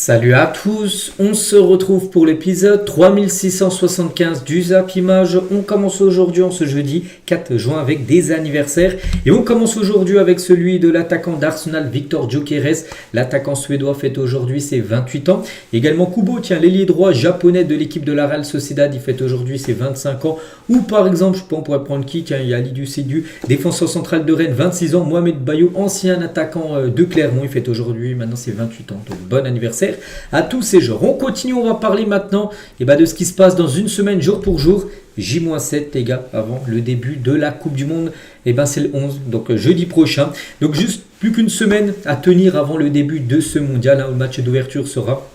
Salut à tous, on se retrouve pour l'épisode 3675 du Zap Image. On commence aujourd'hui en ce jeudi 4 juin avec des anniversaires. Et on commence aujourd'hui avec celui de l'attaquant d'Arsenal Victor Gyökeres. L'attaquant suédois fête aujourd'hui ses 28 ans. Également Kubo, l'ailier droit japonais de l'équipe de la Real Sociedad, il fête aujourd'hui ses 25 ans. Ou par exemple, je sais pas, on pourrait prendre qui, il y a Lidou Sédu, défenseur central de Rennes, 26 ans. Mohamed Bayo, ancien attaquant de Clermont, il fête aujourd'hui maintenant ses 28 ans. Donc bon anniversaire à tous ces joueurs. On continue, on va parler maintenant de ce qui se passe dans une semaine jour pour jour. J-7 les gars, avant le début de la Coupe du Monde, c'est le 11, donc jeudi prochain. Donc juste plus qu'une semaine à tenir avant le début de ce mondial, où le match d'ouverture sera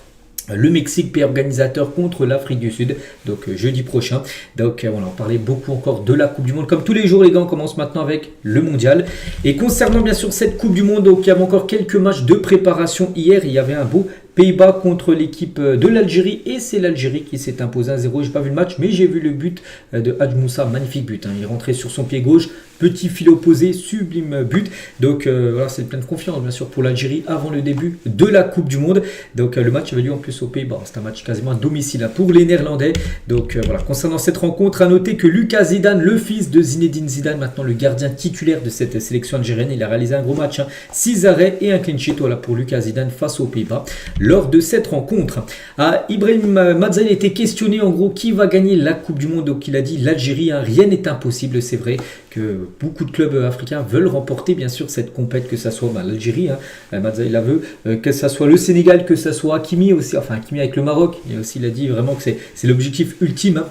le Mexique, pays organisateur, contre l'Afrique du Sud, donc jeudi prochain. Donc on en parlait beaucoup encore de la Coupe du Monde. Comme tous les jours les gars, on commence maintenant avec le mondial. Et concernant bien sûr cette Coupe du Monde, donc il y avait encore quelques matchs de préparation hier. Il y avait un beau Pays-Bas contre l'équipe de l'Algérie, et c'est l'Algérie qui s'est imposée 1-0. J'ai pas vu le match, mais j'ai vu le but de Hadj Moussa, magnifique but. Il est rentré sur son pied gauche, petit fil opposé, sublime but. Donc voilà, c'est plein de confiance bien sûr pour l'Algérie avant le début de la Coupe du Monde. Donc le match avait lieu en plus aux Pays-Bas. C'est un match quasiment à domicile pour les Néerlandais. Donc voilà, concernant cette rencontre, à noter que Lucas Zidane, le fils de Zinedine Zidane, maintenant le gardien titulaire de cette sélection algérienne, il a réalisé un gros match, 6 arrêts et un clean sheet pour Lucas Zidane face aux Pays-Bas lors de cette rencontre. Ibrahim Mazzaï a été questionné en gros qui va gagner la Coupe du Monde. Donc il a dit l'Algérie, rien n'est impossible. C'est vrai que beaucoup de clubs africains veulent remporter bien sûr cette compète, que ça soit l'Algérie, Mazzaï la veut, que ça soit le Sénégal, que ça soit Hakimi aussi, enfin Hakimi avec le Maroc, et aussi il a dit vraiment que c'est l'objectif ultime.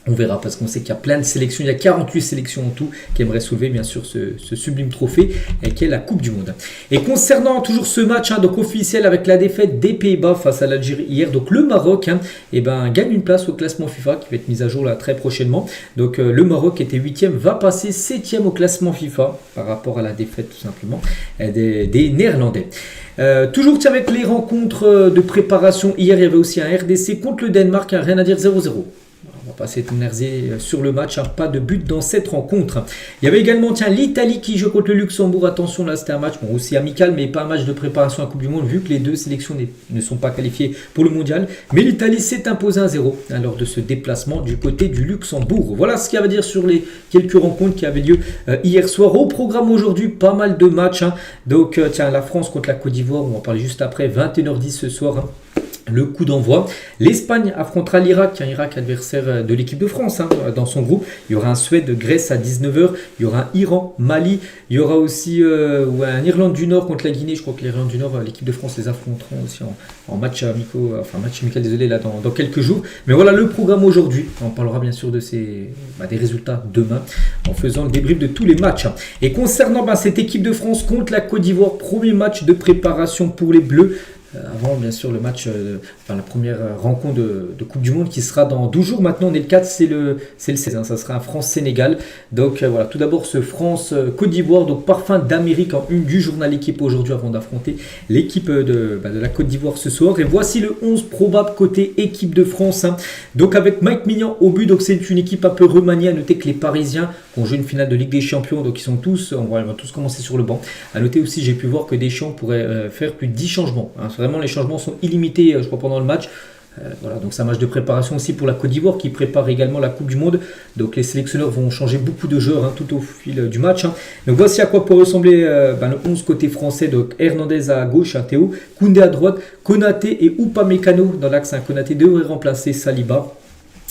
On verra, parce qu'on sait qu'il y a plein de sélections, il y a 48 sélections en tout qui aimeraient soulever bien sûr ce sublime trophée qui est la Coupe du Monde. Et concernant toujours ce match donc officiel avec la défaite des Pays-Bas face à l'Algérie hier, donc le Maroc gagne une place au classement FIFA qui va être mise à jour là très prochainement. Donc le Maroc était 8e, va passer 7e au classement FIFA par rapport à la défaite tout simplement des Néerlandais. Toujours avec les rencontres de préparation, hier il y avait aussi un RDC contre le Danemark, rien à dire, 0-0. On va pas s'éterniser sur le match, pas de but dans cette rencontre. Il y avait également l'Italie qui joue contre le Luxembourg. Attention, là c'était un match aussi amical, mais pas un match de préparation à la Coupe du Monde, vu que les deux sélections ne sont pas qualifiées pour le mondial. Mais l'Italie s'est imposée 1-0 lors de ce déplacement du côté du Luxembourg. Voilà ce qu'il y avait à dire sur les quelques rencontres qui avaient lieu hier soir. Au programme aujourd'hui, pas mal de matchs. Donc la France contre la Côte d'Ivoire, on va en parler juste après, 21h10 ce soir. Le coup d'envoi. L'Espagne affrontera l'Irak, un Irak adversaire de l'équipe de France dans son groupe. Il y aura un Suède-Grèce à 19h. Il y aura un Iran-Mali. Il y aura aussi un Irlande du Nord contre la Guinée. Je crois que l'Irlande du Nord, l'équipe de France les affronteront aussi en match amical, désolé, là dans quelques jours. Mais voilà le programme aujourd'hui. On parlera bien sûr de des résultats demain en faisant le débrief de tous les matchs. Et concernant cette équipe de France contre la Côte d'Ivoire, premier match de préparation pour les Bleus. Avant bien sûr le match, la première rencontre de Coupe du Monde qui sera dans 12 jours maintenant. On est le 4, c'est le 16, ça sera un France-Sénégal. Donc voilà, tout d'abord ce France-Côte d'Ivoire, donc parfum d'Amérique en une du journal Équipe aujourd'hui avant d'affronter l'équipe de la Côte d'Ivoire ce soir. Et voici le 11 probable côté équipe de France. Donc avec Mike Maignan au but, donc c'est une équipe un peu remaniée. À noter que les Parisiens ont joué une finale de Ligue des Champions, donc ils sont tous, on va tous commencer sur le banc. À noter aussi, j'ai pu voir que Deschamps pourrait faire plus de 10 changements. Vraiment, les changements sont illimités, je crois, pendant le match. Voilà, donc c'est un match de préparation aussi pour la Côte d'Ivoire qui prépare également la Coupe du Monde. Donc les sélectionneurs vont changer beaucoup de joueurs tout au fil du match. Donc voici à quoi peut ressembler le 11 côté français. Donc Hernandez à gauche, Théo, Koundé à droite, Konaté et Upamecano dans l'axe. Konaté devrait remplacer Saliba.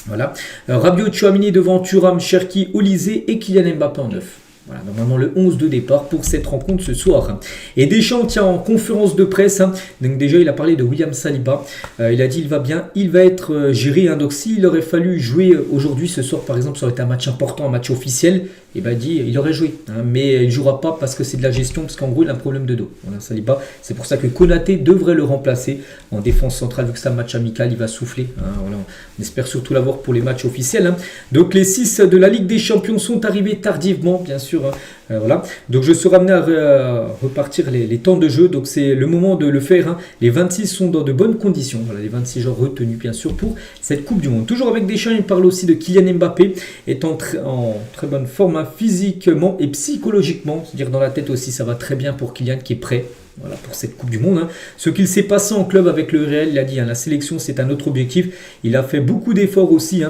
Voilà. Rabiot, Tchouaméni devant Thuram, Cherki, Olysée et Kylian Mbappé en neuf. Voilà, normalement le 11 de départ pour cette rencontre ce soir. Et Deschamps en conférence de presse. Donc déjà il a parlé de William Saliba. Il a dit il va bien, il va être géré. Donc s'il aurait fallu jouer aujourd'hui, ce soir par exemple, ça aurait été un match important, un match officiel. Et dit il aurait joué, mais il ne jouera pas parce que c'est de la gestion, parce qu'en gros il a un problème de dos. Voilà, Saliba, c'est pour ça que Konaté devrait le remplacer en défense centrale, vu que c'est un match amical, il va souffler. Voilà, on espère surtout l'avoir pour les matchs officiels. Donc les 6 de la Ligue des Champions sont arrivés tardivement, bien sûr. sûr. Voilà. Donc je serai amené à repartir les temps de jeu. Donc c'est le moment de le faire. Les 26 sont dans de bonnes conditions. Voilà, les 26 joueurs retenus bien sûr pour cette Coupe du Monde. Toujours avec Deschamps, il parle aussi de Kylian Mbappé, étant en très bonne forme physiquement et psychologiquement. C'est-à-dire dans la tête aussi, ça va très bien pour Kylian qui est prêt. Voilà, pour cette Coupe du Monde. Ce qu'il s'est passé en club avec le Real, il a dit, la sélection c'est un autre objectif. Il a fait beaucoup d'efforts aussi.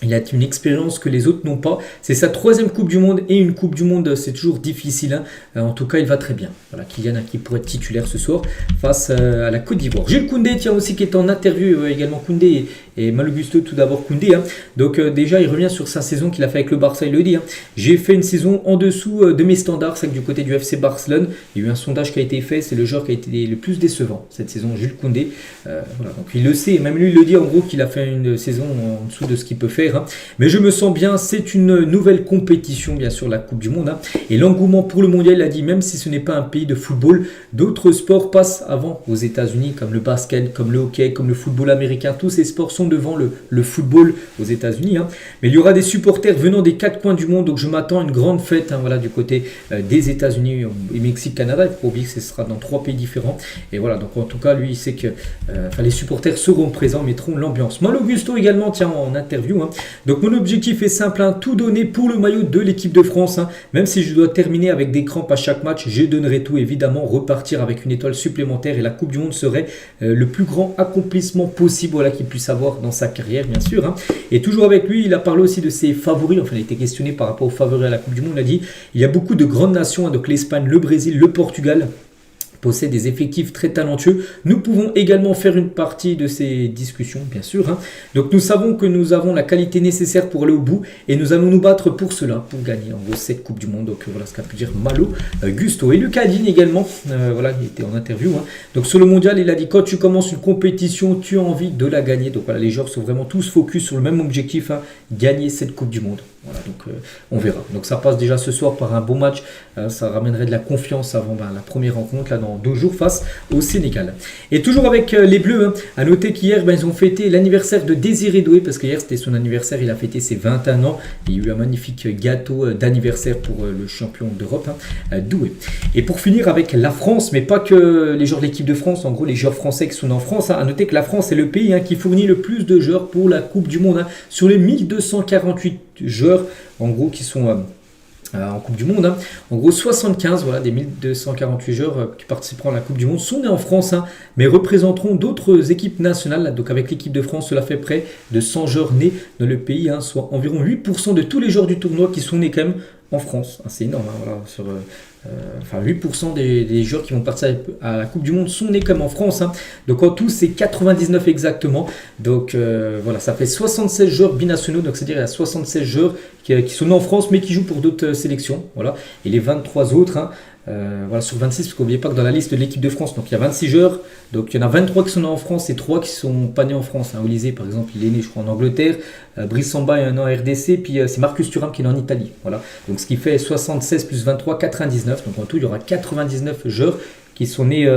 Il a une expérience que les autres n'ont pas. C'est sa 3e Coupe du Monde et une Coupe du Monde, c'est toujours difficile. En tout cas, il va très bien. Voilà, Kylian qui pourrait être titulaire ce soir face à la Côte d'Ivoire. Jules Koundé, tiens aussi qui est en interview également. Koundé et Malo Gusto, tout d'abord Koundé. Donc déjà, il revient sur sa saison qu'il a fait avec le Barça. Il le dit. J'ai fait une saison en dessous de mes standards. C'est que du côté du FC Barcelone, il y a eu un sondage qui a été fait. C'est le joueur qui a été le plus décevant cette saison, Jules Koundé. Voilà, donc il le sait. Même lui, il le dit en gros qu'il a fait une saison en dessous de ce qu'il peut faire. Mais je me sens bien, c'est une nouvelle compétition, bien sûr, la Coupe du Monde. Et l'engouement pour le mondial, il a dit, même si ce n'est pas un pays de football, d'autres sports passent avant aux États-Unis, comme le basket, comme le hockey, comme le football américain. Tous ces sports sont devant le football aux États-Unis. Mais il y aura des supporters venant des 4 coins du monde, donc je m'attends à une grande fête voilà, du côté des États-Unis et Mexique, Canada. Il faut oublier que ce sera dans 3 pays différents. Et voilà, donc en tout cas, lui, il sait que les supporters seront présents, mettront l'ambiance. Malo Gusto également, tiens, en interview. Donc mon objectif est simple, tout donner pour le maillot de l'équipe de France. Même si je dois terminer avec des crampes à chaque match, je donnerai tout évidemment, repartir avec une étoile supplémentaire et la Coupe du Monde serait le plus grand accomplissement possible voilà, qu'il puisse avoir dans sa carrière bien sûr. Et toujours avec lui, il a parlé aussi de ses favoris, enfin il a été questionné par rapport aux favoris à la Coupe du Monde, il a dit il y a beaucoup de grandes nations, donc l'Espagne, le Brésil, le Portugal, possède des effectifs très talentueux. Nous pouvons également faire une partie de ces discussions, bien sûr. Donc nous savons que nous avons la qualité nécessaire pour aller au bout et nous allons nous battre pour cela, pour gagner en gros cette Coupe du Monde. Donc voilà ce qu'a pu dire Malo Gusto. Et Lucas Digne également, voilà, il était en interview. Donc sur le mondial, il a dit quand tu commences une compétition, tu as envie de la gagner. Donc voilà, les joueurs sont vraiment tous focus sur le même objectif, gagner cette Coupe du Monde. Voilà, donc on verra. Donc ça passe déjà ce soir par un beau match. Ça ramènerait de la confiance avant la première rencontre là dans 2 jours face au Sénégal. Et toujours avec les Bleus, à noter qu'hier ils ont fêté l'anniversaire de Désiré Doué parce qu'hier c'était son anniversaire, il a fêté ses 21 ans. Il y a eu un magnifique gâteau d'anniversaire pour le champion d'Europe, Doué. Et pour finir avec la France, mais pas que les joueurs de l'équipe de France, en gros les joueurs français qui sont en France, à noter que la France est le pays qui fournit le plus de joueurs pour la Coupe du Monde. Sur les 1248 joueurs en gros qui sont en Coupe du Monde. En gros, 75 voilà, des 1248 joueurs qui participeront à la Coupe du Monde sont nés en France, mais représenteront d'autres équipes nationales. Donc avec l'équipe de France, cela fait près de 100 joueurs nés dans le pays, soit environ 8% de tous les joueurs du tournoi qui sont nés quand même en France. C'est énorme, voilà, sur, 8% des joueurs qui vont partir à la Coupe du Monde sont nés comme en France. Donc en tout, c'est 99 exactement. Donc voilà, ça fait 76 joueurs binationaux. Donc c'est-à-dire qu'il y a 76 joueurs qui sont nés en France, mais qui jouent pour d'autres sélections. Voilà. Et les 23 autres, voilà, sur 26, parce qu'oubliez pas que dans la liste de l'équipe de France, donc il y a 26 joueurs. Donc il y en a 23 qui sont nés en France et 3 qui ne sont pas nés en France. Olysée, par exemple, il est né, je crois, en Angleterre. Brice Samba est né en RDC. Puis c'est Marcus Thuram qui est né en Italie. Voilà. Donc ce qui fait 76 plus 23, 99. Donc en tout, il y aura 99 joueurs qui sont nés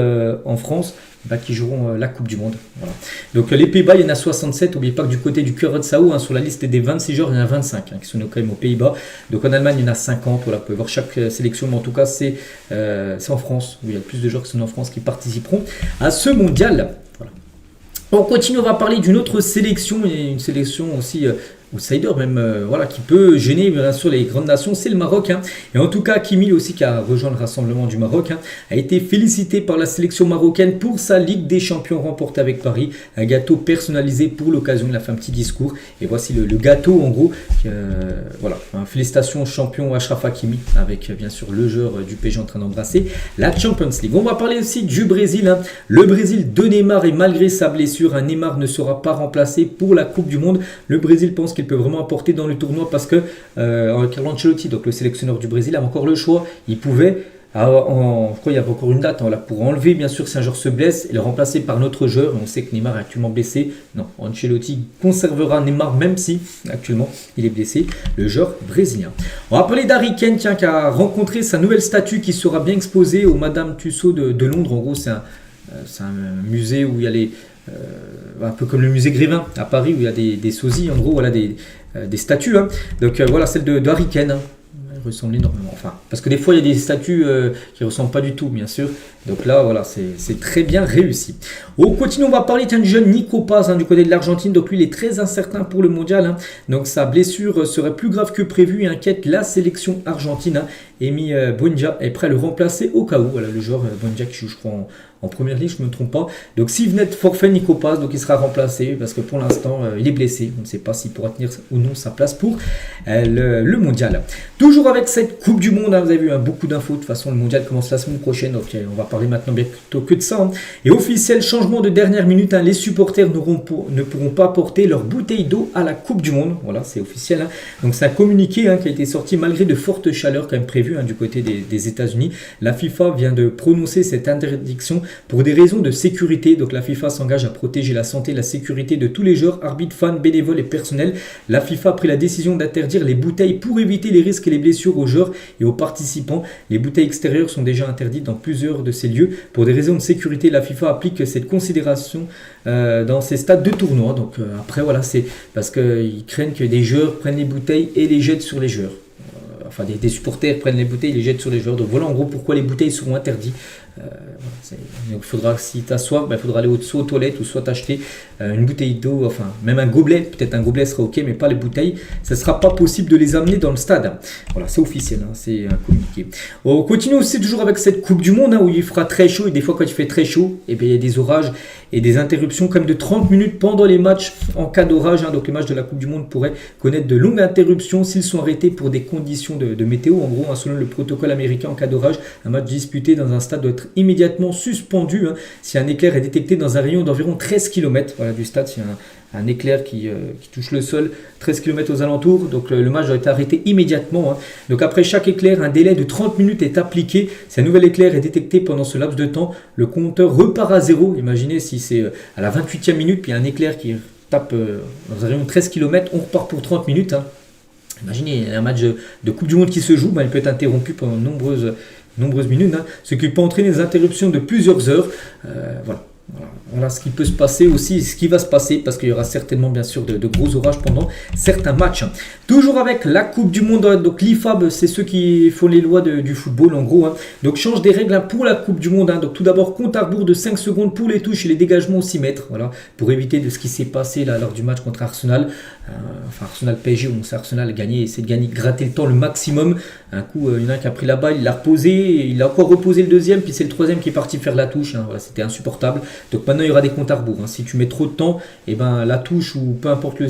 en France, qui joueront la Coupe du Monde. Voilà. Donc les Pays-Bas, il y en a 67. N'oubliez pas que du côté du Curaçao, sur la liste des 26 joueurs, il y en a 25 qui sont nés quand même aux Pays-Bas. Donc en Allemagne, il y en a 50. Voilà, vous pouvez voir chaque sélection, mais en tout cas, c'est en France où il y a le plus de joueurs qui sont nés en France qui participeront à ce mondial. Voilà. On continue, on va parler d'une autre sélection, et une sélection aussi outsider même, voilà, qui peut gêner bien sûr les grandes nations, c'est le Maroc. Et en tout cas, Hakimi aussi, qui a rejoint le rassemblement du Maroc, a été félicité par la sélection marocaine pour sa Ligue des Champions remportée avec Paris. Un gâteau personnalisé pour l'occasion, il a fait un petit discours. Et voici le gâteau en gros. Voilà, félicitations au champion Achraf Hakimi, avec bien sûr le joueur du PSG en train d'embrasser la Champions League. On va parler aussi du Brésil. Le Brésil de Neymar, et malgré sa blessure, Neymar ne sera pas remplacé pour la Coupe du Monde. Le Brésil pense qu'il peut vraiment apporter dans le tournoi parce que Carlo Ancelotti, donc le sélectionneur du Brésil, a encore le choix. Il pouvait, je crois qu'il y avait encore une date pour enlever, bien sûr, si un joueur se blesse et le remplacer par notre joueur. On sait que Neymar est actuellement blessé. Non, Ancelotti conservera Neymar même si actuellement il est blessé, le joueur brésilien. On va parler d'Harry Kane, qui a rencontré sa nouvelle statue qui sera bien exposée au Madame Tussauds de Londres. En gros, c'est un musée où il y a les... un peu comme le musée Grévin à Paris où il y a des sosies, en gros, voilà, des statues. Donc voilà, celle de Harry Kane. ressemble énormément. Enfin, parce que des fois, il y a des statues qui ne ressemblent pas du tout, bien sûr. Donc là, voilà, c'est très bien réussi. On continue, on va parler d'un jeune Nico Paz du côté de l'Argentine. Donc lui, il est très incertain pour le mondial. Donc sa blessure serait plus grave que prévu et inquiète la sélection argentine. Emi Buendia est prêt à le remplacer au cas où. Voilà, le joueur Buendia qui joue, je crois, en première ligue, je ne me trompe pas. Donc si venait de forfait Nico Paz, donc il sera remplacé parce que pour l'instant, il est blessé. On ne sait pas s'il pourra tenir ou non sa place pour le mondial. Toujours avec cette Coupe du Monde, vous avez vu beaucoup d'infos. De toute façon, le mondial commence la semaine prochaine. Donc on va parler maintenant bientôt que de ça. Et officiel, changement de dernière minute. Les supporters ne pourront pas porter leur bouteille d'eau à la Coupe du Monde. Voilà, c'est officiel. Donc c'est un communiqué qui a été sorti malgré de fortes chaleurs quand même prévues du côté des États-Unis. La FIFA vient de prononcer cette interdiction pour des raisons de sécurité. Donc la FIFA s'engage à protéger la santé et la sécurité de tous les joueurs, arbitres, fans, bénévoles et personnels. La FIFA a pris la décision d'interdire les bouteilles pour éviter les risques et les blessures aux joueurs et aux participants. Les bouteilles extérieures sont déjà interdites dans plusieurs de ces lieux. Pour des raisons de sécurité, la FIFA applique cette considération dans ces stades de tournoi. Donc après, voilà, c'est parce qu'ils craignent que des joueurs prennent les bouteilles et les jettent sur les joueurs. Enfin, des supporters prennent les bouteilles et les jettent sur les joueurs. Donc voilà en gros pourquoi les bouteilles seront interdites. Donc il faudra, si tu as soif, il faudra aller soit aux toilettes ou soit t'acheter une bouteille d'eau, enfin même un gobelet. Peut-être un gobelet sera ok, mais pas les bouteilles. Ça ne sera pas possible de les amener dans le stade. Voilà, c'est officiel, c'est un communiqué. On continue aussi toujours avec cette Coupe du Monde où il fera très chaud. Et des fois, quand il fait très chaud, il y a des orages et des interruptions comme de 30 minutes pendant les matchs en cas d'orage. Donc les matchs de la Coupe du Monde pourraient connaître de longues interruptions s'ils sont arrêtés pour des conditions de météo. En gros, selon le protocole américain, en cas d'orage, un match disputé dans un stade doit être immédiatement suspendu si un éclair est détecté dans un rayon d'environ 13 km du stade. Si un éclair qui touche le sol, 13 km aux alentours, donc le match doit être arrêté immédiatement. Donc après chaque éclair, un délai de 30 minutes est appliqué. Si un nouvel éclair est détecté pendant ce laps de temps, le compteur repart à zéro. Imaginez si c'est à la 28e minute, puis un éclair qui tape dans un rayon de 13 km, on repart pour 30 minutes. Imaginez un match de Coupe du Monde qui se joue, il peut être interrompu pendant de nombreuses minutes, ce qui peut entraîner des interruptions de plusieurs heures. Voilà ce qui peut se passer aussi, ce qui va se passer, parce qu'il y aura certainement bien sûr de gros orages pendant certains matchs. Toujours avec la Coupe du Monde, donc l'IFAB, c'est ceux qui font les lois du football en gros. Donc change des règles pour la Coupe du Monde. Donc tout d'abord, compte à rebours de 5 secondes pour les touches et les dégagements au 6 mètres. Voilà, pour éviter de ce qui s'est passé là, lors du match contre Arsenal. Arsenal PSG, où Arsenal a gagné, essaie de gagner, gratter le temps le maximum. Un coup, il y en a un qui a pris la balle, il l'a reposé, il a encore reposé le deuxième, puis c'est le troisième qui est parti faire la touche. Voilà, c'était insupportable. Donc maintenant, il y aura des comptes à rebours. Si tu mets trop de temps, la touche ou peu importe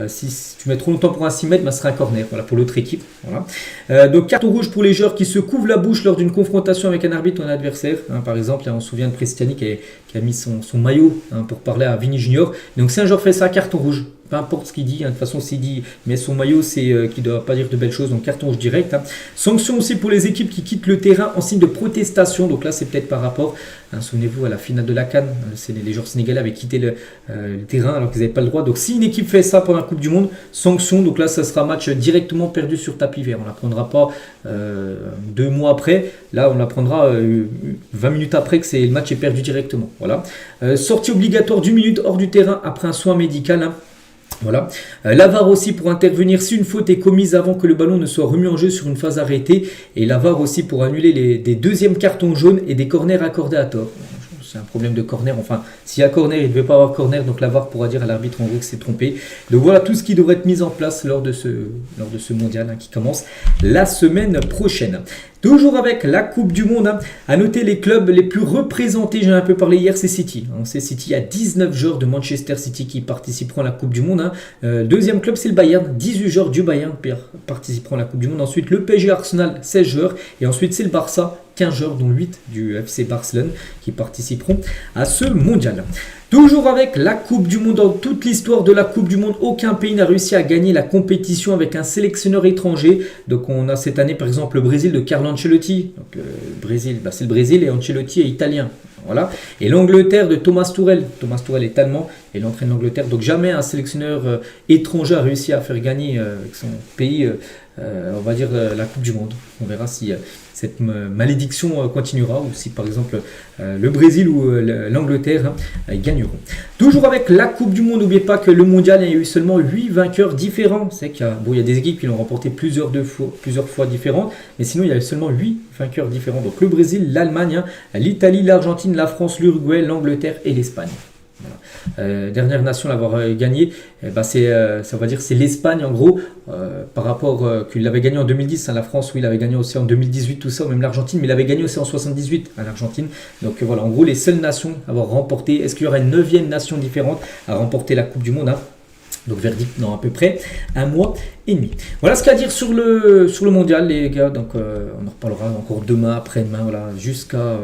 si tu mets trop longtemps pour un 6 mètres, ce sera un corner pour l'autre équipe. Voilà. Donc carton rouge pour les joueurs qui se couvrent la bouche lors d'une confrontation avec un arbitre ou un adversaire. Par exemple, on se souvient de Prestiani qui a mis son maillot pour parler à Vini Junior. Donc si un joueur fait ça, carton rouge. Peu importe ce qu'il dit, de toute façon s'il dit mais son maillot, c'est qu'il ne doit pas dire de belles choses, donc carton rouge direct. Sanction aussi pour les équipes qui quittent le terrain en signe de protestation. Donc là c'est peut-être par rapport, souvenez-vous à la finale de la CAN, les joueurs sénégalais avaient quitté le terrain alors qu'ils n'avaient pas le droit. Donc si une équipe fait ça pendant la Coupe du Monde, sanction, donc là ça sera match directement perdu sur tapis vert. On ne l'apprendra pas 2 mois après, là on l'apprendra 20 minutes après que le match est perdu directement. Voilà. Sortie obligatoire d'1 minute hors du terrain après un soin médical. Voilà. La VAR aussi pour intervenir si une faute est commise avant que le ballon ne soit remis en jeu sur une phase arrêtée. Et la VAR aussi pour annuler des deuxièmes cartons jaunes et des corners accordés à tort. C'est un problème de corner. Enfin, s'il y a corner, il ne devait pas avoir corner. Donc la VAR pourra dire à l'arbitre en gros que c'est trompé. Donc voilà tout ce qui devrait être mis en place lors de ce mondial qui commence la semaine prochaine. Toujours avec la Coupe du Monde, à noter les clubs les plus représentés, j'en ai un peu parlé hier, c'est City. C'est City, il y a 19 joueurs de Manchester City qui participeront à la Coupe du Monde. Deuxième club, c'est le Bayern, 18 joueurs du Bayern participeront à la Coupe du Monde. Ensuite, le PSG Arsenal, 16 joueurs. Et ensuite, c'est le Barça, 15 joueurs, dont 8 du FC Barcelone qui participeront à ce mondial. Toujours avec la Coupe du Monde, dans toute l'histoire de la Coupe du Monde, aucun pays n'a réussi à gagner la compétition avec un sélectionneur étranger. Donc on a cette année par exemple le Brésil de Carlo Ancelotti. Donc le Brésil, c'est le Brésil et Ancelotti est italien. Voilà. Et l'Angleterre de Thomas Tuchel. Thomas Tuchel est allemand et il entraîne l'Angleterre. Donc jamais un sélectionneur étranger a réussi à faire gagner avec son pays on va dire, la Coupe du Monde. On verra si cette malédiction continuera ou si par exemple le Brésil ou l'Angleterre gagneront. Toujours avec la Coupe du Monde, n'oubliez pas que le mondial, il y a eu seulement 8 vainqueurs différents. C'est qu'il y a, il y a des équipes qui l'ont remporté plusieurs fois différentes, mais sinon il y a seulement 8 vainqueurs différents. Donc le Brésil, l'Allemagne, l'Italie, l'Argentine, la France, l'Uruguay, l'Angleterre et l'Espagne. Voilà. Dernière nation à l'avoir gagné, ça va dire c'est l'Espagne en gros, par rapport qu'il l'avait gagné en 2010, la France oui il avait gagné aussi en 2018 tout ça, même l'Argentine, mais il avait gagné aussi en 78 à l'Argentine. Donc voilà, en gros les seules nations à avoir remporté. Est-ce qu'il y aura une 9e nation différente à remporter la Coupe du Monde Donc verdict dans à peu près un mois et demi. Voilà ce qu'il y a à dire sur le mondial les gars. Donc on en reparlera encore demain, après-demain, voilà, jusqu'à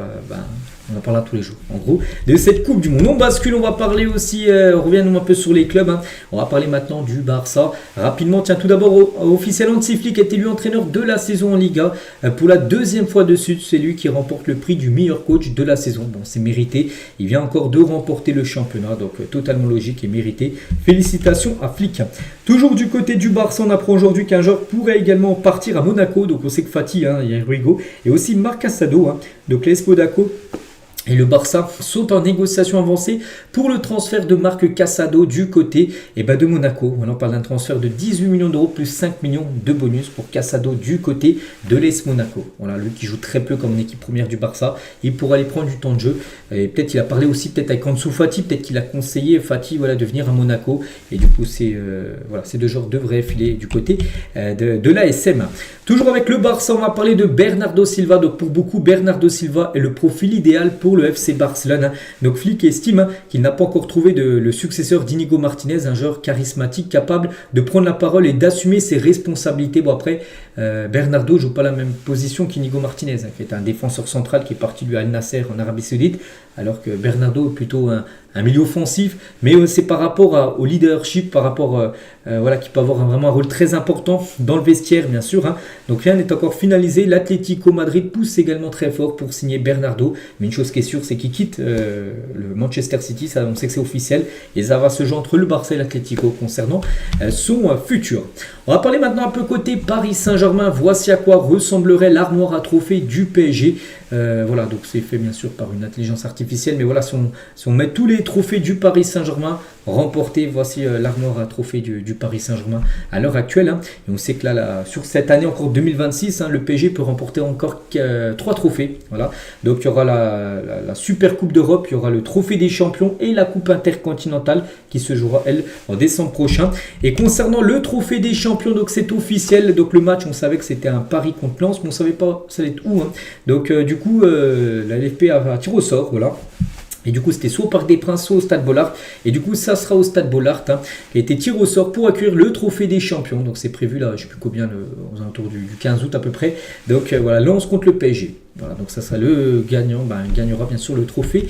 on en parlera tous les jours, en gros, de cette Coupe du Monde. On bascule, on va parler aussi, on revient un peu sur les clubs. On va parler maintenant du Barça. Rapidement, tiens, tout d'abord, officiel Hansi Flick est élu entraîneur de la saison en Liga. Pour la 2e fois de suite, c'est lui qui remporte le prix du meilleur coach de la saison. Bon, c'est mérité. Il vient encore de remporter le championnat, donc totalement logique et mérité. Félicitations à Flick. Toujours du côté du Barça, on apprend aujourd'hui qu'un joueur pourrait également partir à Monaco. Donc on sait que Fati, il y a Ruigo, et aussi Marc Casado, donc l'AS Monaco et le Barça sont en négociation avancée pour le transfert de Marc Casado du côté de Monaco. On parle d'un transfert de 18 millions d'euros plus 5 millions de bonus pour Casado du côté de l'AS Monaco. Voilà, lui qui joue très peu comme en équipe première du Barça, il pourra aller prendre du temps de jeu. Et peut-être il a parlé aussi avec Ansu Fati, peut-être qu'il a conseillé Fati de venir à Monaco. Et du coup, ces deux joueurs devraient filer du côté de l'ASM. Toujours avec le Barça, on va parler de Bernardo Silva. Donc pour beaucoup, Bernardo Silva est le profil idéal pour le FC Barcelone. Donc Flick estime qu'il n'a pas encore trouvé le successeur d'Inigo Martinez, un joueur charismatique capable de prendre la parole et d'assumer ses responsabilités. Bon après, Bernardo ne joue pas la même position qu'Inigo Martinez, qui est un défenseur central qui est parti du Al Nasser en Arabie Saoudite, alors que Bernardo est plutôt un milieu offensif, mais c'est par rapport au leadership, par rapport qui peut avoir vraiment un rôle très important dans le vestiaire, bien sûr. Donc rien n'est encore finalisé. L'Atlético Madrid pousse également très fort pour signer Bernardo, mais une chose qui est sûre, c'est qu'il quitte le Manchester City. Ça, on sait que c'est officiel, et ça va se jouer entre le Barça et l'Atlético concernant son futur. On va parler maintenant un peu côté Paris Saint-Germain. Voici à quoi ressemblerait l'armoire à trophées du PSG. Donc c'est fait bien sûr par une intelligence artificielle, mais voilà, si on met tous les trophées du Paris Saint-Germain remportés, voici l'armoire à trophées du Paris Saint-Germain à l'heure actuelle. Et on sait que là, sur cette année encore 2026, le PSG peut remporter encore 3 trophées. Voilà. Donc il y aura la Super Coupe d'Europe, il y aura le Trophée des Champions et la Coupe Intercontinentale qui se jouera elle en décembre prochain. Et concernant le Trophée des Champions, donc c'est officiel. Donc le match, on savait que c'était un Paris contre Lens, mais on ne savait pas ça allait être où. Donc du coup, la LFP a tiré au sort, voilà. Et du coup, c'était soit au Parc des Princes, soit au Stade Bollaert. Et du coup, ça sera au Stade Bollaert, qui a été tiré au sort pour accueillir le Trophée des Champions. Donc c'est prévu là, je ne sais plus combien, aux alentours du 15 août à peu près. Donc voilà, Lens contre le PSG. Voilà, donc ça sera le gagnant, il gagnera bien sûr le trophée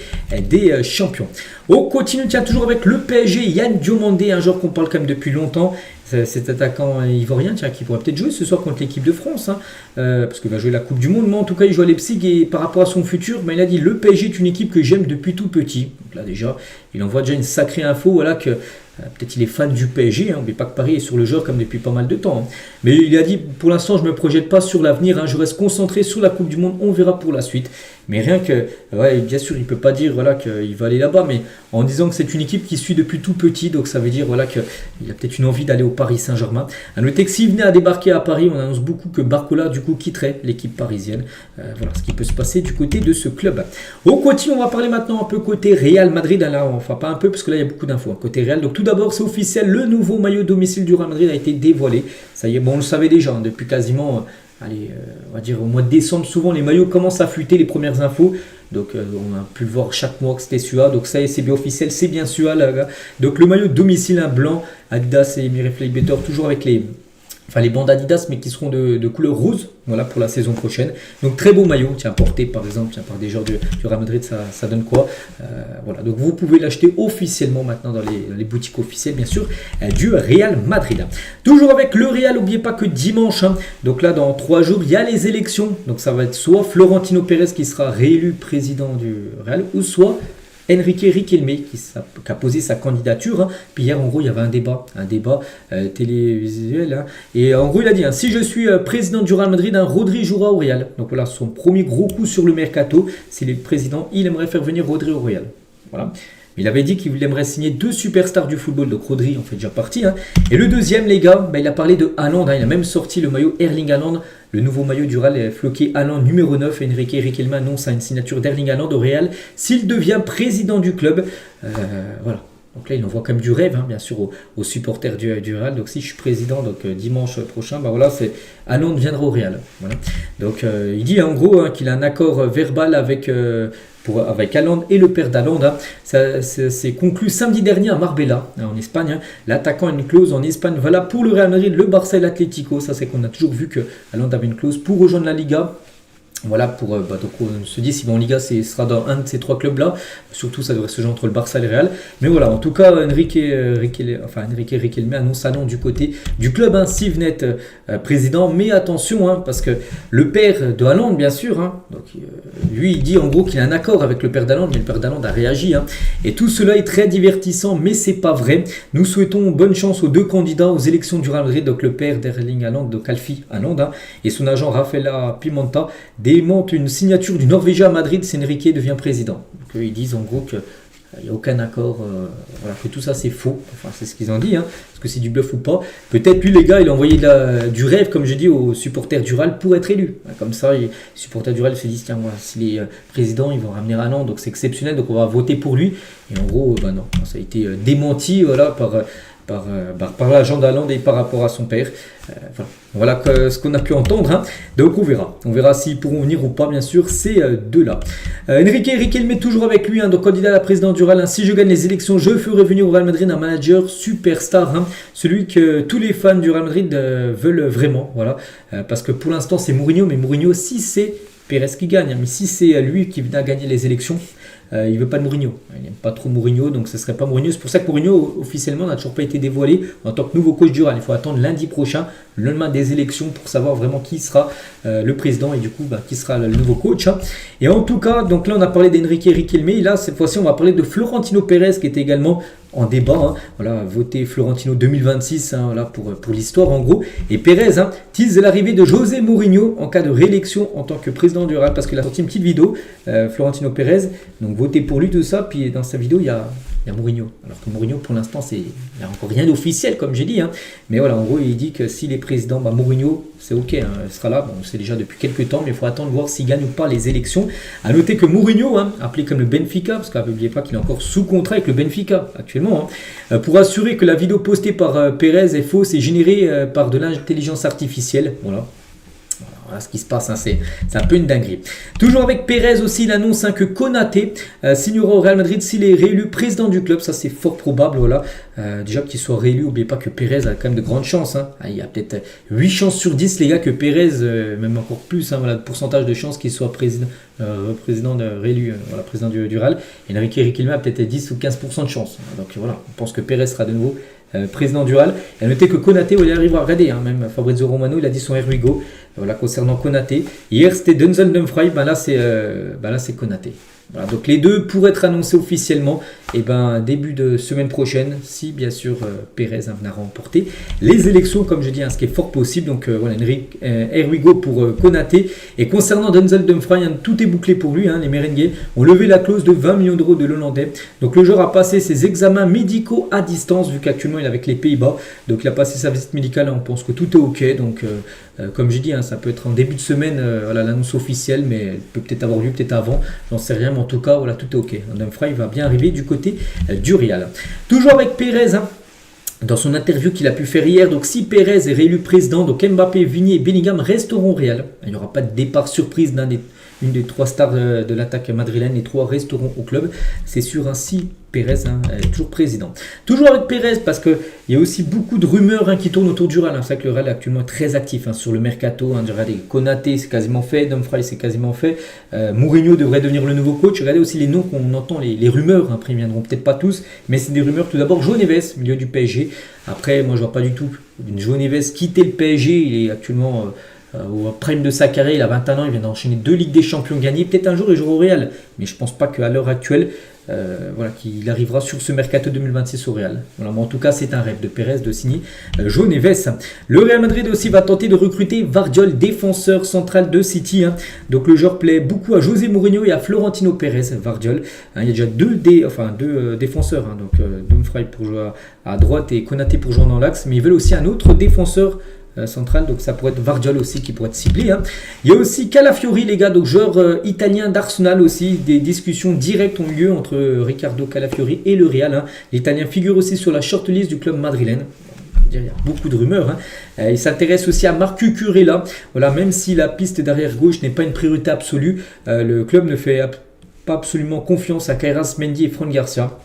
des champions. On continue, tiens, toujours avec le PSG, Yann Diomandé, un joueur qu'on parle quand même depuis longtemps. Cet attaquant ivoirien, tiens, qui pourrait peut-être jouer ce soir contre l'équipe de France, parce qu'il va jouer la Coupe du Monde. Mais en tout cas, il joue à Leipzig, et par rapport à son futur, il a dit le PSG est une équipe que j'aime depuis tout petit. Donc là déjà, il envoie déjà une sacrée info, voilà, que peut-être il est fan du PSG, mais pas que Paris est sur le joueur comme depuis pas mal de temps. Mais il a dit, pour l'instant, je ne me projette pas sur l'avenir, je reste concentré sur la Coupe du Monde, on verra pour la suite. Mais rien que, bien sûr, il ne peut pas dire qu'il va aller là-bas, mais en disant que c'est une équipe qui suit depuis tout petit, donc ça veut dire qu'il a peut-être une envie d'aller au Paris Saint-Germain. À noter que s'il venait à débarquer à Paris, on annonce beaucoup que Barcola, du coup, quitterait l'équipe parisienne. Voilà ce qui peut se passer du côté de ce club. Au continue, on va parler maintenant un peu côté Real Madrid. Là, enfin pas un peu, parce que là, il y a beaucoup d'infos. Côté Real, donc tout d'abord, c'est officiel, le nouveau maillot domicile du Real Madrid a été dévoilé. Ça y est, bon, on le savait déjà, depuis quasiment... on va dire au mois de décembre, souvent les maillots commencent à fuiter, les premières infos. Donc on a pu le voir chaque mois que c'était celui-là. Donc ça y est, c'est bien officiel, c'est bien celui-là. Donc le maillot domicile, blanc, Adidas et Mireille Better, toujours avec les bandes Adidas, mais qui seront de couleur rose, voilà, pour la saison prochaine. Donc très beau maillot, porté par exemple par des joueurs du Real Madrid, ça donne quoi, voilà. Donc vous pouvez l'acheter officiellement maintenant dans les boutiques officielles, bien sûr, du Real Madrid. Toujours avec le Real, n'oubliez pas que dimanche, donc là dans 3 jours, il y a les élections. Donc ça va être soit Florentino Pérez qui sera réélu président du Real, ou soit Enrique Riquelme qui a posé sa candidature. Hein. Puis hier, en gros, il y avait un débat télévisuel. Hein. Et en gros, il a dit, hein, si je suis président du Real Madrid, Rodri jouera au Real. Donc voilà, son premier gros coup sur le mercato. S'il est le président, il aimerait faire venir Rodri au Real. Voilà. Il avait dit qu'il aimerait signer 2 superstars du football, donc Rodri en fait déjà parti. Hein. Et le deuxième, les gars, il a parlé de Haaland. Hein. Il a même sorti le maillot Erling Haaland, le nouveau maillot du Real, floqué Haaland numéro 9. Enrique Riquelme annonce une signature d'Erling Haaland au Real s'il devient président du club. Voilà. Donc là, il envoie quand même du rêve, hein, bien sûr, aux supporters du Real. Donc si je suis président, donc dimanche prochain, voilà, c'est Haaland viendra au Real. Voilà. Donc il dit en gros hein, qu'il a un accord verbal avec Haaland et le père d'Haaland. Hein. Ça c'est conclu samedi dernier à Marbella, hein, en Espagne. Hein. L'attaquant a une clause en Espagne. Voilà pour le Real Madrid, le Barça et l'Atlético. Ça c'est qu'on a toujours vu que Haaland avait une clause pour rejoindre la Liga. Voilà, donc on se dit si va en Liga, ce sera dans un de ces 3 clubs-là. Surtout, ça devrait se jouer entre le Barça et le Real. Mais voilà, en tout cas, Enrique Riquelme annonce Haaland du côté du club, hein, si venait président. Mais attention, hein, parce que le père de Haaland, bien sûr, hein, donc, lui, il dit en gros qu'il a un accord avec le père d'Haaland, mais le père d'Haaland a réagi. Hein, et tout cela est très divertissant, mais c'est pas vrai. Nous souhaitons bonne chance aux 2 candidats aux élections du Real Madrid, donc le père d'Erling Haaland, donc Alfie Haaland, hein, et son agent Rafaela Pimenta, démente une signature du Norvégien à Madrid, si Enrique devient président. Donc, ils disent en gros qu'il n'y a aucun accord, voilà, que tout ça c'est faux. Enfin, c'est ce qu'ils ont dit, hein, parce que c'est du bluff ou pas. Peut-être lui, les gars, il a envoyé du rêve, comme je dis, aux supporters du Real pour être élu. Comme ça, les supporters du Real se disent tiens, voilà, s'il est président, ils vont ramener Haaland, donc c'est exceptionnel, donc on va voter pour lui. Et en gros, non, ça a été démenti voilà, par l'agent d'Haaland et par rapport à son père. Voilà ce qu'on a pu entendre. Hein. Donc on verra s'ils pourront venir ou pas, bien sûr, ces deux-là. Enrique Riquelme toujours avec lui, hein, donc candidat à la présidence du Real. Hein. Si je gagne les élections, je ferai venir au Real Madrid un manager superstar, hein, celui que tous les fans du Real Madrid veulent vraiment. Voilà, parce que pour l'instant c'est Mourinho, mais Mourinho, si c'est Pérez qui gagne, hein, mais si c'est lui qui vient gagner les élections, il ne veut pas de Mourinho. Il n'aime pas trop Mourinho, donc ce ne serait pas Mourinho. C'est pour ça que Mourinho, officiellement, n'a toujours pas été dévoilé en tant que nouveau coach du Real. Il faut attendre lundi prochain, le lendemain des élections, pour savoir vraiment qui sera le président et du coup, qui sera le nouveau coach. Hein. Et en tout cas, donc là, on a parlé d'Enrique Riquelme. Et là, cette fois-ci, on va parler de Florentino Pérez, qui était également en débat. Hein. Voilà, voter Florentino 2026, hein, voilà, pour l'histoire, en gros. Et Pérez tease l'arrivée de José Mourinho en cas de réélection en tant que président du Real, parce qu'il a sorti une petite vidéo, Florentino Pérez, donc voter pour lui, tout ça. Puis dans sa vidéo, il y a Mourinho. Alors que Mourinho, pour l'instant, il n'y a encore rien d'officiel, comme j'ai dit. Hein. Mais voilà, en gros, il dit que s'il est président, Mourinho, c'est OK. Hein, il sera là. Bon, on sait déjà depuis quelques temps, mais il faut attendre voir s'il gagne ou pas les élections. À noter que Mourinho, appelé comme le Benfica, parce n'oubliez pas qu'il est encore sous contrat avec le Benfica actuellement, pour assurer que la vidéo postée par Pérez est fausse et générée par de l'intelligence artificielle. Voilà ce qui se passe, hein, c'est un peu une dinguerie. Toujours avec Pérez aussi, il annonce que Konaté signera au Real Madrid s'il est réélu président du club. Ça c'est fort probable, voilà. Déjà qu'il soit réélu, n'oubliez pas que Pérez a quand même de grandes chances. Hein. Il y a peut-être 8 chances sur 10 les gars que Pérez, même encore plus, hein, voilà, le pourcentage de chances qu'il soit président réélu, voilà, président du Real. Et Enrique Riquelme a peut-être 10 ou 15% de chance. Donc voilà, on pense que Pérez sera de nouveau président du Real. Et à noter que Konaté, il arrivera à regarder, hein, même Fabrizio Romano, il a dit son Erwigo. Voilà, concernant Konaté. Hier, c'était Denzel Dumfries, là, c'est Konaté. Voilà, donc les deux pourraient être annoncés officiellement début de semaine prochaine, si bien sûr Pérez viendra remporter les élections, comme je dis, ce qui est fort possible. Donc voilà, here we go pour Konaté. Et concernant Denzel Dumfries, tout est bouclé pour lui. Les merengues ont levé la clause de 20 millions d'euros de l'Hollandais. Donc le joueur a passé ses examens médicaux à distance, vu qu'actuellement il est avec les Pays-Bas. Donc il a passé sa visite médicale, on pense que tout est OK. Donc comme j'ai dit, ça peut être en début de semaine, l'annonce officielle, mais elle peut peut-être avoir lieu, peut-être avant, j'en sais rien, mais en tout cas, voilà, tout est OK. Dumfries va bien arriver du côté du Real. Toujours avec Pérez, dans son interview qu'il a pu faire hier, donc si Pérez est réélu président, donc Mbappé, Vigny et Bellingham resteront au Real. Il n'y aura pas de départ surprise une des 3 stars de l'attaque madrilène, les 3 resteront au club. C'est sûr, si Pérez est toujours président. Toujours avec Pérez, parce qu'il y a aussi beaucoup de rumeurs qui tournent autour du Real. C'est vrai que le Real est actuellement très actif sur le mercato. Regardez, Konaté, c'est quasiment fait. Dumfries, c'est quasiment fait. Mourinho devrait devenir le nouveau coach. Regardez aussi les noms qu'on entend, les rumeurs. Après, ils ne viendront peut-être pas tous, mais c'est des rumeurs. Tout d'abord, João Neves, milieu du PSG. Après, moi, je ne vois pas du tout João Neves quitter le PSG. Il est actuellement au prime de sa carrière. Il a 21 ans. Il vient d'enchaîner 2 Ligues des Champions gagnées. Peut-être un jour, il jouera au Real. Mais je ne pense pas qu'à l'heure actuelle, voilà, qu'il arrivera sur ce mercato 2026 au Real. Voilà, mais en tout cas, c'est un rêve de Pérez de signer jaune et veste. Le Real Madrid aussi va tenter de recruter Vardiol, défenseur central de City. Donc le joueur plaît beaucoup à José Mourinho et à Florentino Pérez, Vardiol. Il y a déjà deux défenseurs, donc Dumfries pour jouer à droite et Konaté pour jouer dans l'axe, mais ils veulent aussi un autre défenseur central, donc ça pourrait être Vardiol aussi qui pourrait être ciblé. Il y a aussi Calafiori, les gars, donc joueur italien d'Arsenal aussi. Des discussions directes ont lieu entre Riccardo Calafiori et le Real. L'Italien figure aussi sur la shortlist du club madrilène. Il y a beaucoup de rumeurs. Il s'intéresse aussi à Marc Cucurella. Voilà, même si la piste derrière gauche n'est pas une priorité absolue, le club ne fait pas absolument confiance à Kairas Mendy et Fran Garcia.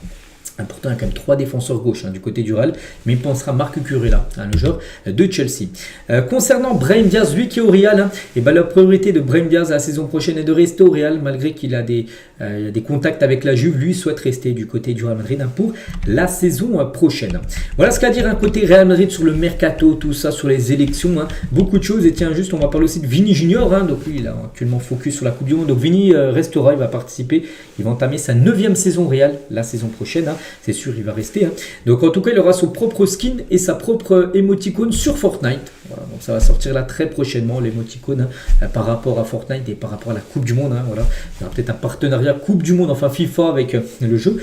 Pourtant, il y a quand même 3 défenseurs gauche du côté du Real, mais il pensera Marc Cucurella, le joueur de Chelsea. Concernant Brahim Diaz, lui qui est au Real, la priorité de Brahim Diaz la saison prochaine est de rester au Real, malgré qu'il a des contacts avec la Juve. Lui souhaite rester du côté du Real Madrid pour la saison prochaine. Voilà ce qu'a dire un côté Real Madrid sur le mercato, tout ça, sur les élections. Beaucoup de choses. Et tiens, juste, on va parler aussi de Vini Junior. Donc lui, il a actuellement focus sur la Coupe du Monde. Donc Vini restera, il va participer. Il va entamer sa 9e saison Real la saison prochaine. C'est sûr, il va rester. Donc en tout cas, il aura son propre skin et sa propre émoticône sur Fortnite. Voilà, donc ça va sortir là très prochainement, l'émoticône par rapport à Fortnite et par rapport à la Coupe du Monde. Voilà, il y aura peut-être un partenariat Coupe du Monde, enfin FIFA avec le jeu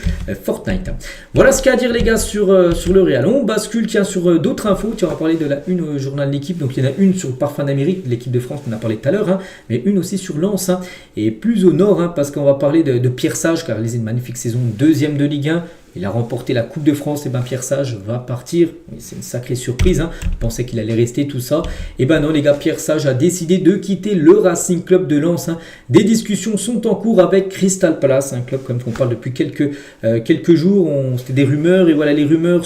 Fortnite. Voilà ce qu'il y a à dire les gars sur le Real. On bascule sur d'autres infos. On va parler de la une au journal L'équipe. Donc il y en a une sur le Parfum d'Amérique, l'équipe de France qu'on a parlé tout à l'heure, mais une aussi sur Lens et plus au nord parce qu'on va parler de Pierre Sage car il a une magnifique saison, 2e de Ligue 1. Il a remporté la Coupe de France, et Pierre Sage va partir. C'est une sacrée surprise. On pensait qu'il allait rester tout ça. Et non les gars, Pierre Sage a décidé de quitter le Racing Club de Lens. Des discussions sont en cours avec Crystal Palace, un club comme on parle depuis quelques jours. C'était des rumeurs et voilà, les rumeurs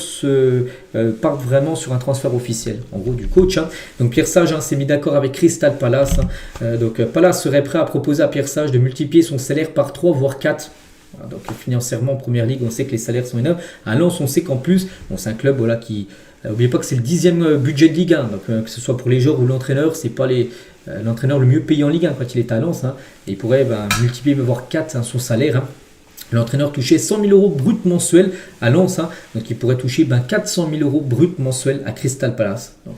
partent vraiment sur un transfert officiel, en gros du coach. Donc Pierre Sage s'est mis d'accord avec Crystal Palace. Donc Palace serait prêt à proposer à Pierre Sage de multiplier son salaire par 3 voire 4. Donc financièrement en première ligue, on sait que les salaires sont énormes. À Lens, on sait qu'en plus, c'est un club qui... N'oubliez pas que c'est le 10e budget de Ligue 1. Donc que ce soit pour les joueurs ou l'entraîneur, c'est pas l'entraîneur le mieux payé en Ligue 1 quand il est à Lens. Et il pourrait multiplier, voire 4 son salaire. L'entraîneur touchait 100 000 euros brut mensuels à Lens. Donc il pourrait toucher 400 000 euros brut mensuels à Crystal Palace. Donc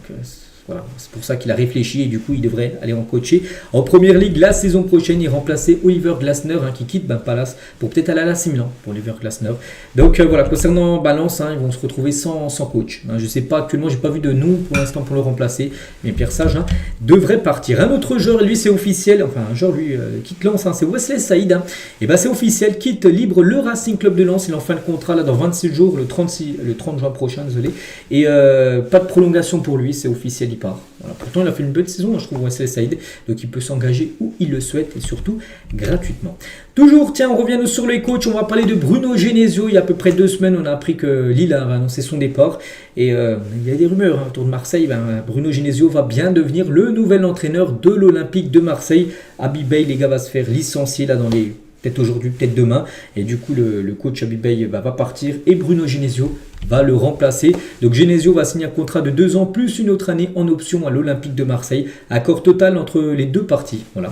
voilà, c'est pour ça qu'il a réfléchi et du coup il devrait aller en coacher en première ligue la saison prochaine et remplacer Oliver Glasner qui quitte Palace pour peut-être aller à l'AC Milan pour Oliver Glasner. Donc voilà, concernant Lens, ils vont se retrouver sans coach. Je sais pas, actuellement j'ai pas vu de nom pour l'instant pour le remplacer, mais Pierre Sage devrait partir. Un autre joueur, lui c'est officiel, un joueur lui quitte Lens, c'est Wesley Saïd. Et c'est officiel, quitte libre le Racing Club de Lens. Il est en fin de contrat là dans 26 jours, le 30 juin prochain, désolé. Et pas de prolongation pour lui, c'est officiel. Part. Voilà. Pourtant, il a fait une bonne saison, je trouve, Wesley Saïd. Donc, il peut s'engager où il le souhaite et surtout gratuitement. Toujours, tiens, on revient sur les coachs. On va parler de Bruno Genesio. Il y a à peu près 2 semaines, on a appris que Lille a annoncé son départ. Et il y a des rumeurs autour de Marseille. Bruno Genesio va bien devenir le nouvel entraîneur de l'Olympique de Marseille. Habib Beye, les gars, va se faire licencier là dans les... peut-être aujourd'hui, peut-être demain. Et du coup, le coach Habib Beye va partir et Bruno Genesio va le remplacer. Donc Genesio va signer un contrat de 2 ans plus une autre année en option à l'Olympique de Marseille. Accord total entre les deux parties. Voilà.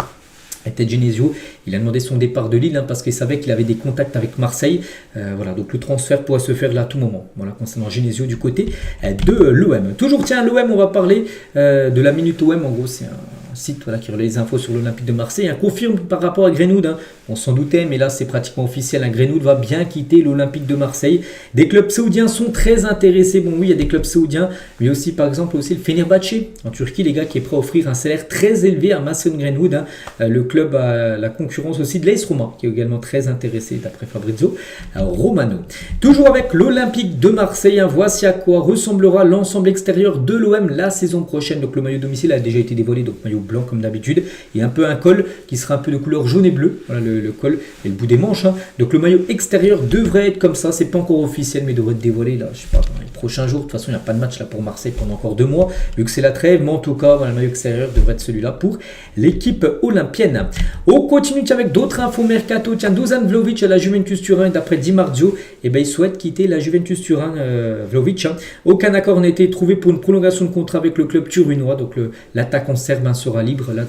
Et peut-être Genesio, il a demandé son départ de Lille parce qu'il savait qu'il avait des contacts avec Marseille. Voilà, donc le transfert pourrait se faire là à tout moment. Voilà, concernant Genesio du côté de l'OM. Toujours, tiens, l'OM, on va parler de la Minute OM. En gros, c'est un site qui relaie les infos sur l'Olympique de Marseille. Confirme par rapport à Greenwood. On s'en doutait, mais là, c'est pratiquement officiel. Greenwood va bien quitter l'Olympique de Marseille. Des clubs saoudiens sont très intéressés. Bon, oui, il y a des clubs saoudiens, mais aussi, par exemple, aussi le Fenerbahçe en Turquie, les gars, qui est prêt à offrir un salaire très élevé à Mason Greenwood. Le club a la concurrence aussi de l'AS Roma, qui est également très intéressé, d'après Fabrizio Romano. Toujours avec l'Olympique de Marseille, voici à quoi ressemblera l'ensemble extérieur de l'OM la saison prochaine. Donc, le maillot domicile a déjà été dévoilé, donc maillot blanc comme d'habitude, et un peu un col qui sera un peu de couleur jaune et bleu. Voilà le col et le bout des manches. Donc le maillot extérieur devrait être comme ça. C'est pas encore officiel, mais devrait être dévoilé là, je sais pas, dans les prochains jours. De toute façon, il n'y a pas de match là pour Marseille pendant encore 2 mois, vu que c'est la trêve. Mais en tout cas, voilà, le maillot extérieur devrait être celui-là pour l'équipe olympienne. On continue avec d'autres infos mercato. Tiens, Dusan Vlahovic à la Juventus Turin, d'après Di Marzio, il souhaite quitter la Juventus Turin. Vlahovic. Aucun accord n'a été trouvé pour une prolongation de contrat avec le club turinois. Donc l'attaquant serbe sera libre là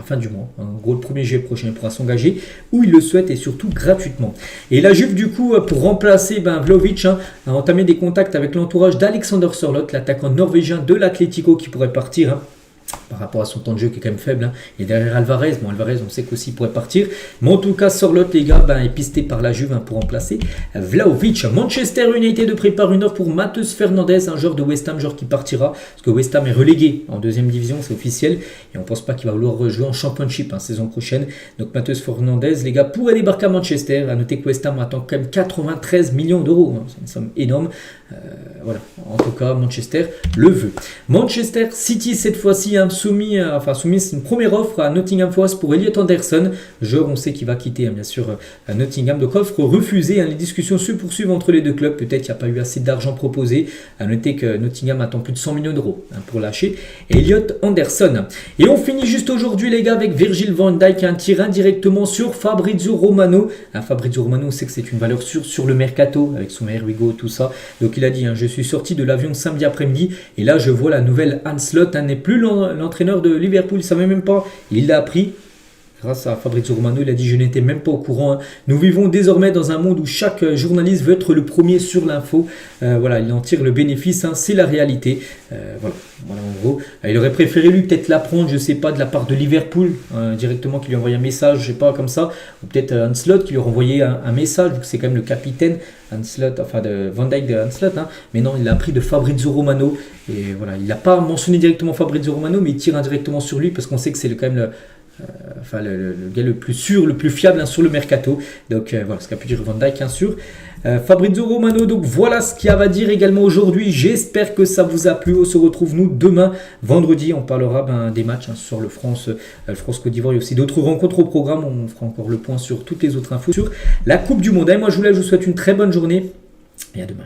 fin du mois. En gros, le 1er juillet prochain, il pourra s'engager où il le souhaite et surtout gratuitement. Et la Juve, du coup, pour remplacer Vlahovic, a entamé des contacts avec l'entourage d'Alexander Sørloth, l'attaquant norvégien de l'Atlético qui pourrait partir. Par rapport à son temps de jeu qui est quand même faible. Et derrière Alvarez, Alvarez on sait qu'aussi il pourrait partir. Mais en tout cas, Sørloth, les gars, est pisté par la Juve pour remplacer Vlahovic. Manchester United prépare une offre pour Matheus Fernandes, un joueur de West Ham, joueur qui partira. Parce que West Ham est relégué en deuxième division, c'est officiel. Et on ne pense pas qu'il va vouloir rejouer en Championship saison prochaine. Donc Matheus Fernandes, les gars, pourrait débarquer à Manchester. À noter que West Ham attend quand même 93 millions d'euros. C'est une somme énorme. Voilà, en tout cas, Manchester le veut. Manchester City, cette fois-ci, soumis, c'est une première offre à Nottingham Forest pour Elliot Anderson. Joueur, on sait qu'il va quitter, bien sûr, Nottingham. Donc, offre refusée. Les discussions se poursuivent entre les deux clubs. Peut-être qu'il n'y a pas eu assez d'argent proposé. À noter que Nottingham attend plus de 100 millions d'euros pour lâcher Elliot Anderson. Et on finit juste aujourd'hui, les gars, avec Virgil van Dijk, un tir indirectement sur Fabrizio Romano. Fabrizio Romano, on sait que c'est une valeur sûre sur le mercato, avec son meilleur Hugo, tout ça. Donc, il a dit, je suis sorti de l'avion samedi après-midi et là je vois la nouvelle Arne Slot n'est plus l'entraîneur de Liverpool, il ne savait même pas, il l'a appris grâce à Fabrizio Romano. Il a dit je n'étais même pas au courant. Nous vivons désormais dans un monde où chaque journaliste veut être le premier sur l'info. Voilà, il en tire le bénéfice, c'est la réalité. Voilà, en gros. Il aurait préféré lui peut-être l'apprendre, je sais pas, de la part de Liverpool, directement, qui lui a envoyé un message, je sais pas, comme ça, ou peut-être Arne Slot qui lui a envoyé un message, vu que c'est quand même le capitaine Arne Slot, de Van Dijk de Arne Slot, mais non, il l'a appris de Fabrizio Romano, et voilà, il n'a pas mentionné directement Fabrizio Romano, mais il tire indirectement sur lui, parce qu'on sait que c'est quand même le gars le plus sûr, le plus fiable sur le mercato. Donc voilà ce qu'a pu dire Van Dijk sur Fabrizio Romano. Donc voilà ce qu'il y a à dire également aujourd'hui. J'espère que ça vous a plu. On se retrouve nous demain vendredi. On parlera des matchs sur le France-Côte d'Ivoire. Il y a aussi d'autres rencontres au programme. On fera encore le point sur toutes les autres infos sur la Coupe du Monde. Et moi je vous souhaite une très bonne journée et à demain.